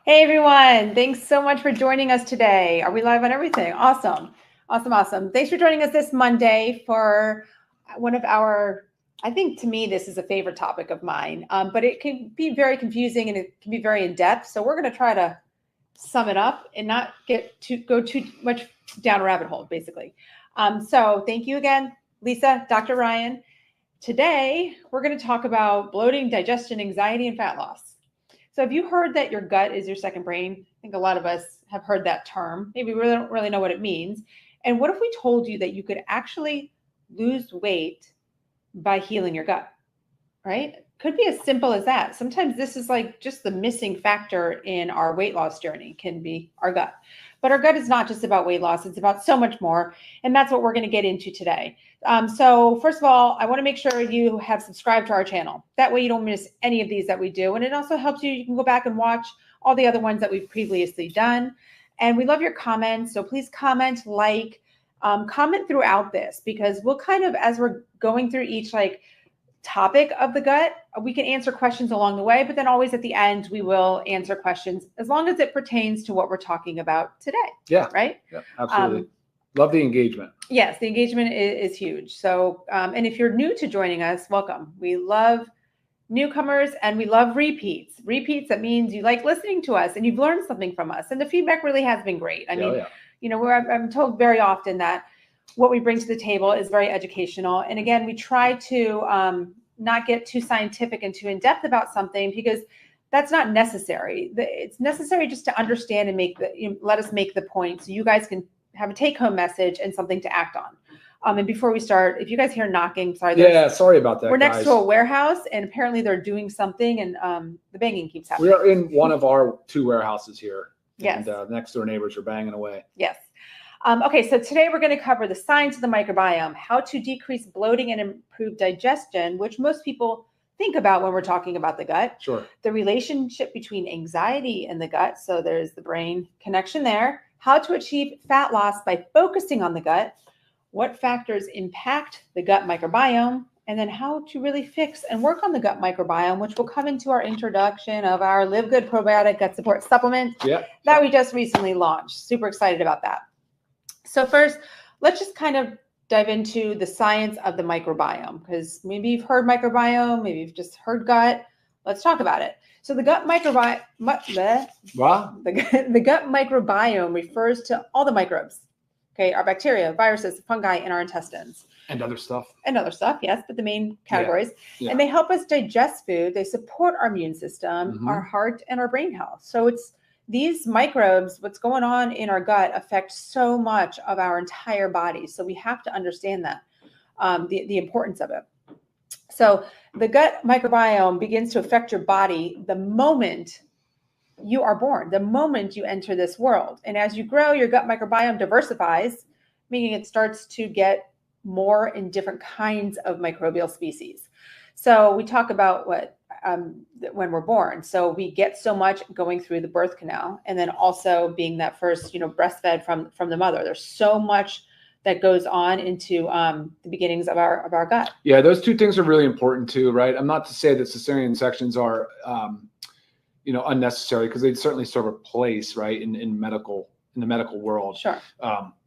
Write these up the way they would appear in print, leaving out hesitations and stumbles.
Hey everyone, thanks so much for joining us today. Are we live on everything? Awesome. Awesome. Thanks for joining us this Monday for one of our, I think to me, this is a favorite topic of mine, but it can be very confusing and it can be very in-depth. So we're going to try to sum it up and not go too much down a rabbit hole, basically. So thank you again, Lisa, Dr. Ryan. Today, we're going to talk about bloating, digestion, anxiety, and fat loss. So have you heard that your gut is your second brain? I think a lot of us have heard that term. Maybe we don't really know what it means. And what if we told you that you could actually lose weight by healing your gut, right? Could be as simple as that. Sometimes this is like just the missing factor in our weight loss journey can be our gut. But our gut is not just about weight loss. It's about so much more. And that's what we're going to get into today. So first of all, I want to make sure you have subscribed to our channel. That way you don't miss any of these that we do. And it also helps you. You can go back and watch all the other ones that we've previously done. And we love your comments. So please comment, comment throughout this, because we'll kind of, as we're going through each topic of the gut, we can answer questions along the way, but then always at the end, we will answer questions as long as it pertains to what we're talking about today. Yeah. Right? Yeah, absolutely. Love the engagement. Yes, the engagement is huge. So, and if you're new to joining us, welcome. We love newcomers and we love repeats. Repeats, that means you like listening to us and you've learned something from us. And the feedback really has been great. I mean, I'm told very often that what we bring to the table is very educational. And again, we try to not get too scientific and too in-depth about something because that's not necessary. It's necessary just to understand and let us make the point so you guys can have a take-home message and something to act on. And before we start, if you guys hear knocking, sorry. Yeah, sorry about that. We're next to a warehouse and apparently they're doing something and the banging keeps happening. We are in one of our two warehouses here. Yes. And next door neighbors are banging away. Yes. Okay, so today we're going to cover the science of the microbiome, how to decrease bloating and improve digestion, which most people think about when we're talking about the gut. Sure. The relationship between anxiety and the gut, so there's the brain connection there. How to achieve fat loss by focusing on the gut. What factors impact the gut microbiome, and then how to really fix and work on the gut microbiome, which will come into our introduction of our LiveGood probiotic gut support supplement that we just recently launched. Super excited about that. So first, let's just kind of dive into the science of the microbiome, because maybe you've heard microbiome, maybe you've just heard gut. Let's talk about it. So the gut microbiome, the gut microbiome refers to all the microbes. Okay, our bacteria, viruses, fungi in our intestines. And other stuff. Yes, but the main categories. Yeah. And they help us digest food. They support our immune system, our heart, and our brain health. So it's these microbes, what's going on in our gut affects so much of our entire body. So we have to understand that, the importance of it. So the gut microbiome begins to affect your body the moment you are born, the moment you enter this world. And as you grow, your gut microbiome diversifies, meaning it starts to get more in different kinds of microbial species. So we talk about when we're born. So we get so much going through the birth canal, and then also being that first, breastfed from the mother. There's so much that goes on into the beginnings of our gut. Yeah, those two things are really important too, right? I'm not to say that cesarean sections are, unnecessary, because they certainly serve a place, right, in the medical world. Sure.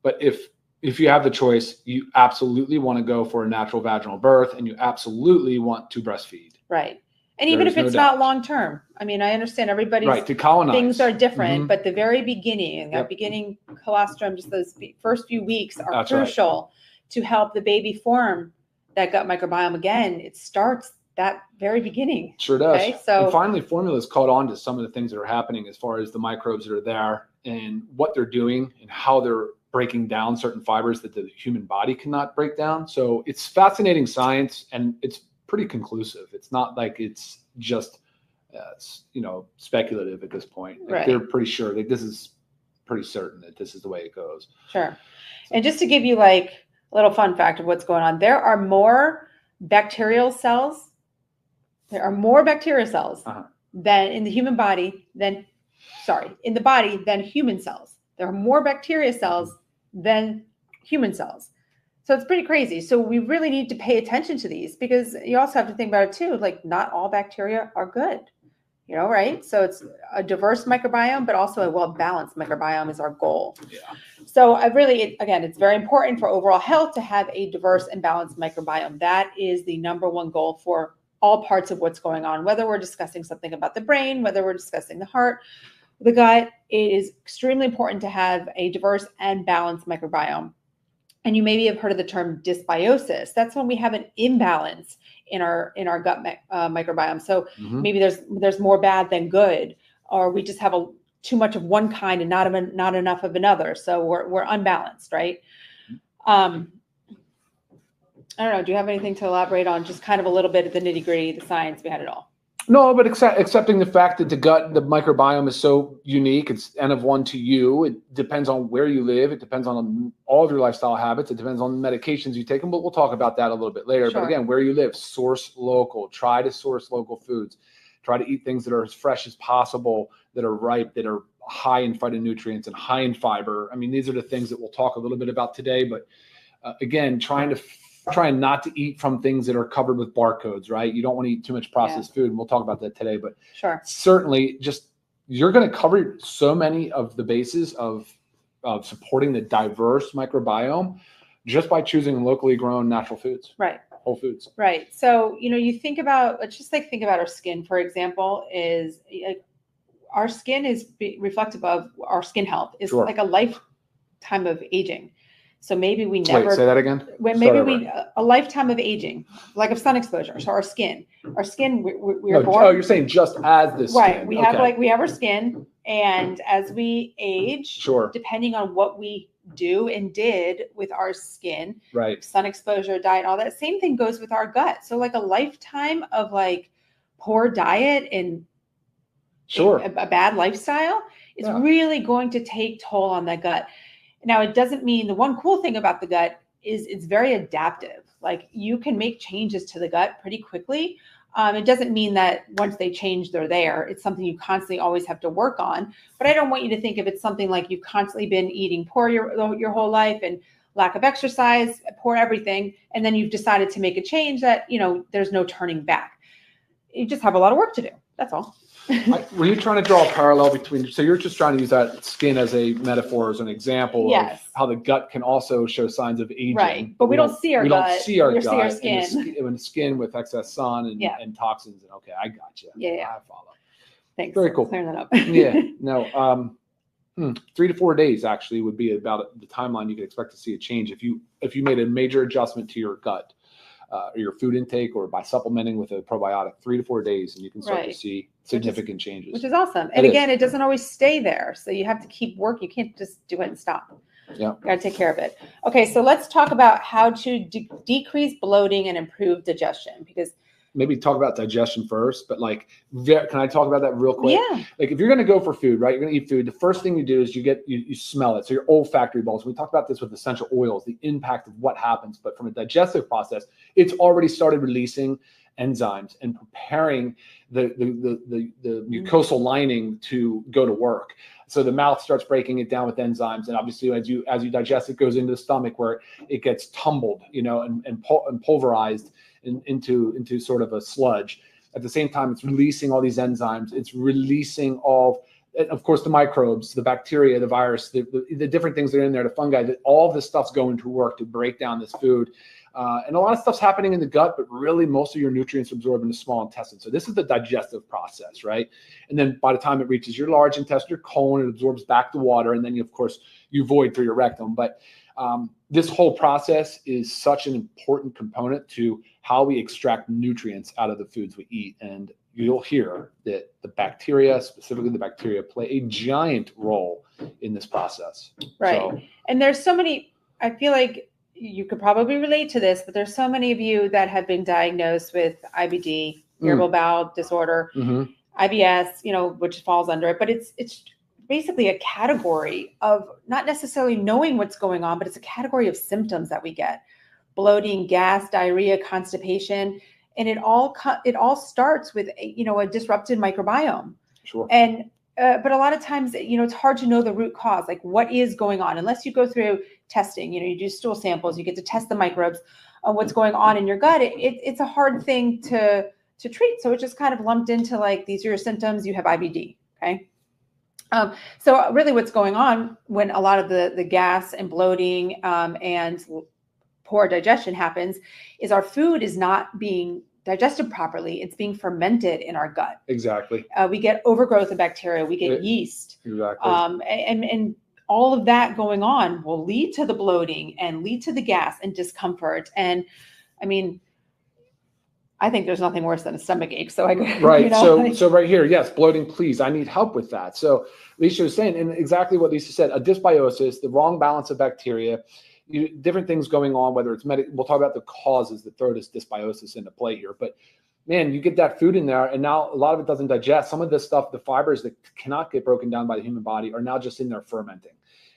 But if you have the choice, you absolutely want to go for a natural vaginal birth, and you absolutely want to breastfeed. Right. And even if it's not long term, I mean, I understand everybody's to colonize. Things are different, but the very beginning, that beginning colostrum, just those first few weeks are crucial to help the baby form that gut microbiome. Again, it starts that very beginning. Sure does. Okay? So and finally, formulas caught on to some of the things that are happening as far as the microbes that are there and what they're doing and how they're breaking down certain fibers that the human body cannot break down. So it's fascinating science, and it's pretty conclusive. It's not like it's just speculative at this point. Like they're pretty sure that this is pretty certain that this is the way it goes. Sure. And just to give you a little fun fact of what's going on, there are more bacterial cells. There are more bacteria cells than in the human body than human cells. There are more bacteria cells than human cells. So it's pretty crazy. So we really need to pay attention to these, because you also have to think about it too. Like, not all bacteria are good. right? So it's a diverse microbiome, but also a well-balanced microbiome is our goal. Yeah. So again, it's very important for overall health to have a diverse and balanced microbiome. That is the number one goal for all parts of what's going on, whether we're discussing something about the brain, whether we're discussing the heart, the gut. It is extremely important to have a diverse and balanced microbiome. And you maybe have heard of the term dysbiosis. That's when we have an imbalance in our gut microbiome. So maybe there's more bad than good, or we just have too much of one kind and not enough of another. So we're unbalanced, right? I don't know. Do you have anything to elaborate on? Just kind of a little bit of the nitty gritty, the science behind it all. No, but accepting the fact that the microbiome is so unique. It's N of 1 to you. It depends on where you live. It depends on all of your lifestyle habits. It depends on the medications you take, but we'll talk about that a little bit later. Sure. But again, where you live, source local. Try to source local foods. Try to eat things that are as fresh as possible, that are ripe, that are high in phytonutrients and high in fiber. I mean, these are the things that we'll talk a little bit about today. But again, trying not to eat from things that are covered with barcodes, right? You don't want to eat too much processed food, and we'll talk about that today. But sure, certainly, you're going to cover so many of the bases of supporting the diverse microbiome just by choosing locally grown natural foods, right? Whole foods, right? So you think about, let's just think about our skin, for example. Is our skin is reflective of our skin health. Is like a lifetime of aging. So maybe we never. Wait, say that again. A lifetime of aging, like of sun exposure. So our skin, we're born. Oh, you're saying just as this skin. Right. We have our skin, and as we age, depending on what we do and did with our skin, right, sun exposure, diet, all that. Same thing goes with our gut. So like a lifetime of poor diet and a bad lifestyle is really going to take toll on that gut. Now, it doesn't mean, the one cool thing about the gut is it's very adaptive. Like you can make changes to the gut pretty quickly. It doesn't mean that once they change, they're there. It's something you constantly always have to work on. But I don't want you to think of it something like you've constantly been eating poor your whole life and lack of exercise, poor everything. And then you've decided to make a change that, there's no turning back. You just have a lot of work to do. That's all. Were you trying to draw a parallel between, so you're just trying to use that skin as a metaphor, as an example of how the gut can also show signs of aging. Right, but we don't see our gut. We don't see our gut. See our skin. In the skin with excess sun and toxins. And okay, I got you. Yeah. I follow. Thanks. Very cool. Clearing that up. Yeah, no. 3 to 4 days actually would be about the timeline you could expect to see a change if you made a major adjustment to your gut. Or your food intake, or by supplementing with a probiotic, 3 to 4 days, and you can start to see significant changes. Which is awesome. And again, it doesn't always stay there. So you have to keep working. You can't just do it and stop. Yeah. Got to take care of it. Okay, so let's talk about how to decrease bloating and improve digestion, because maybe talk about digestion first, but can I talk about that real quick? Yeah. Like if you're going to go for food, right? You're going to eat food. The first thing you do is you smell it. So your olfactory bulbs. We talked about this with essential oils, the impact of what happens, but from a digestive process, it's already started releasing enzymes and preparing the mucosal lining to go to work. So the mouth starts breaking it down with enzymes, and obviously as you digest, it goes into the stomach where it gets tumbled, and pulverized into sort of a sludge. At the same time, it's releasing all these enzymes. It's releasing of course, the microbes, the bacteria, the virus, the different things that are in there, the fungi. That all of this stuff's going to work to break down this food. And a lot of stuff's happening in the gut, but really most of your nutrients absorb in the small intestine. So this is the digestive process, right? And then by the time it reaches your large intestine, your colon, it absorbs back the water. And then you void through your rectum. But this whole process is such an important component to how we extract nutrients out of the foods we eat. And you'll hear that the bacteria, specifically the bacteria, play a giant role in this process. Right. And there's so many, I feel like you could probably relate to this, but there's so many of you that have been diagnosed with IBD, irritable bowel disorder, IBS, which falls under it, but it's basically a category of not necessarily knowing what's going on, but it's a category of symptoms that we get: bloating, gas, diarrhea, constipation, and it all starts with a disrupted microbiome. Sure. And but a lot of times, it's hard to know the root cause, like what is going on, unless you go through testing. You do stool samples, you get to test the microbes on what's going on in your gut. It's a hard thing to to treat. So it just kind of lumped into like, these are your symptoms, you have IBD, okay? So really what's going on when a lot of the gas and bloating and poor digestion happens is our food is not being digested properly. It's being fermented in our gut. Exactly. We get overgrowth of bacteria. We get yeast. Exactly. And all of that going on will lead to the bloating and lead to the gas and discomfort. And I mean, I think there's nothing worse than a stomach ache. So right. You know, so right here, yes, bloating, please. I need help with that. So Lisa was saying, and exactly what Lisa said, a dysbiosis, the wrong balance of bacteria, different things going on, whether it's we'll talk about the causes that throw this dysbiosis into play here. But man, you get that food in there, and now a lot of it doesn't digest. Some of this stuff, the fibers that cannot get broken down by the human body, are now just in there fermenting,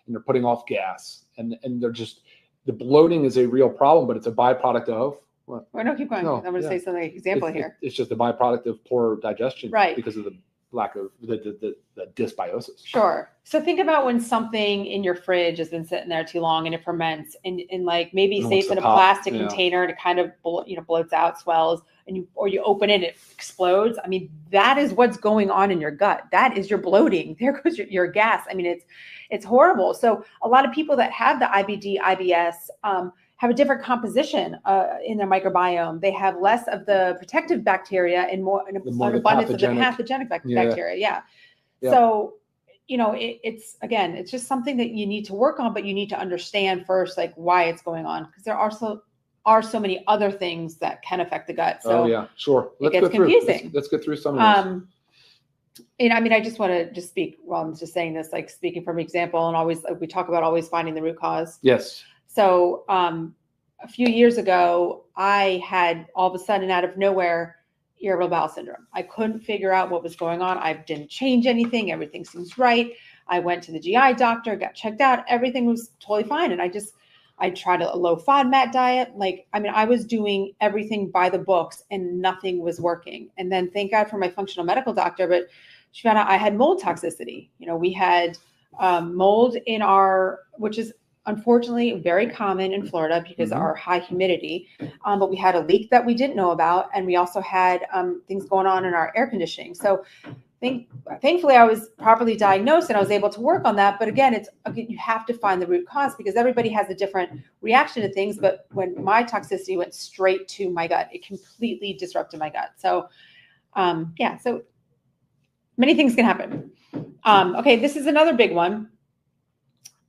and they're putting off gas, and they're just, the bloating is a real problem, but it's a byproduct of what? Well, no, keep going. I'm going to say something example here. It's just a byproduct of poor digestion, right? Because of the lack of the dysbiosis. Sure. So think about when something in your fridge has been sitting there too long and it ferments, and like maybe say it's in a plastic container and it kind of bloats out, swells, and you open it, it explodes. I mean, that is what's going on in your gut. That is your bloating. There goes your gas. I mean, it's horrible. So a lot of people that have the IBD, IBS, have a different composition in their microbiome. They have less of the protective bacteria and more an abundance of the pathogenic bacteria. Yeah. So, it's just something that you need to work on, but you need to understand first, like, why it's going on, because there are so many other things that can affect the gut. So sure. It gets confusing. Let's get through some of those. I mean, I just want to just speak while I'm just saying this, like speaking from example, and always, like, we talk about always finding the root cause. Yes. So a few years ago, I had all of a sudden, out of nowhere, irritable bowel syndrome. I couldn't figure out what was going on. I didn't change anything. Everything seems right. I went to the GI doctor, got checked out. Everything was totally fine. And I tried a low FODMAP diet. I was doing everything by the books and nothing was working. And then thank God for my functional medical doctor, but she found out I had mold toxicity. We had mold in which is unfortunately very common in Florida because of our high humidity. But we had a leak that we didn't know about. And we also had things going on in our air conditioning. So thankfully I was properly diagnosed and I was able to work on that. But again, you have to find the root cause because everybody has a different reaction to things. But when my toxicity went straight to my gut, it completely disrupted my gut. So so many things can happen. Okay, this is another big one.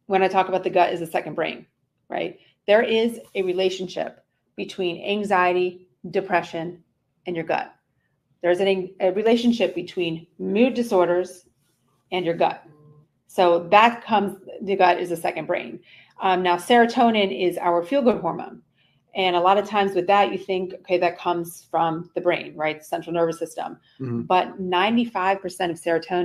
When I talk about the gut is the second brain, right? There is a relationship between anxiety, depression, and your gut. There's a relationship between mood disorders and your gut. So the gut is the second brain. Now, serotonin is our feel-good hormone. And a lot of times with that, you think, okay, that comes from the brain, right? The central nervous system. But 95% of serotonin